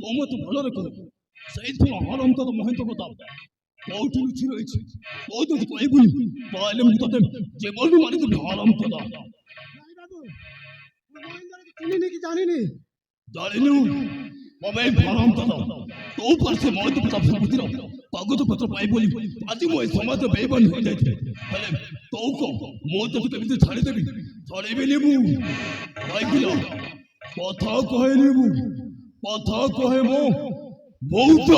너무도 몰라랬거든. 세이트와 하람다도 모hen도보다 어디로 치러있지. 어디도 꼴분이 빨리 묻어댐 제벌도 말이도 하람다다. জানিনি মমে হারামদাদা তো পারছে মত প্রতাপ সম্পত্তির কাগজ পত্র পাই বলি আজ মই সমাজ বেইমান হয়ে যাইছে বলে তো কো মো তো কেমিতে ছাড়ি দেবি ছাড়িবি নিবু ভাইগুলো কথা কহে মো বহুত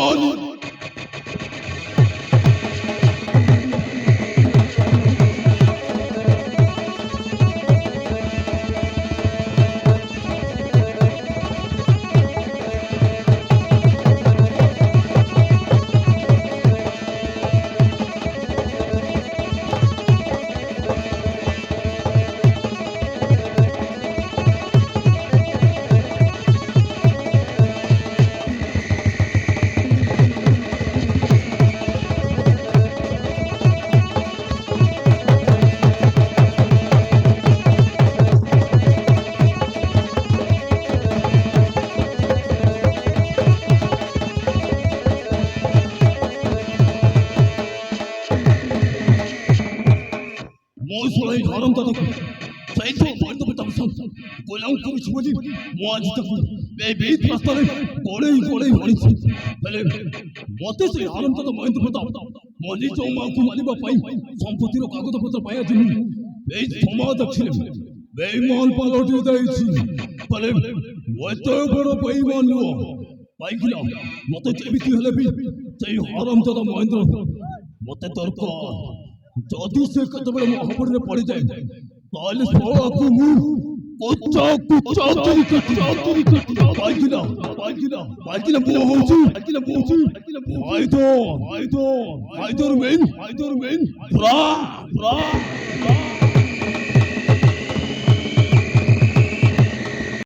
मोसुलाई हारम तक सही तो मार तो बता सब गोलाम को छुजी मुआज तक बे बीत रास्ता रे कोड़े होनी पहले मते से हारम तक मार तो बता मोली तो मा को माली बा पाई संपत्ति रो कागज पत्र पाया जिन बे समाज दक्षिण बेईमान पालोटी दाइछि पहले मते बड़ो बेईमान लो पाई किला मते जेबिति हले भी सही हारम तक महेंद्र मते तर्क যদি সে কতবেলে মহাপুরে পড়ে যায় তাহলে সবাইকে মু কোচা বাইকিনা মু হউছি আইদর মেন পুরা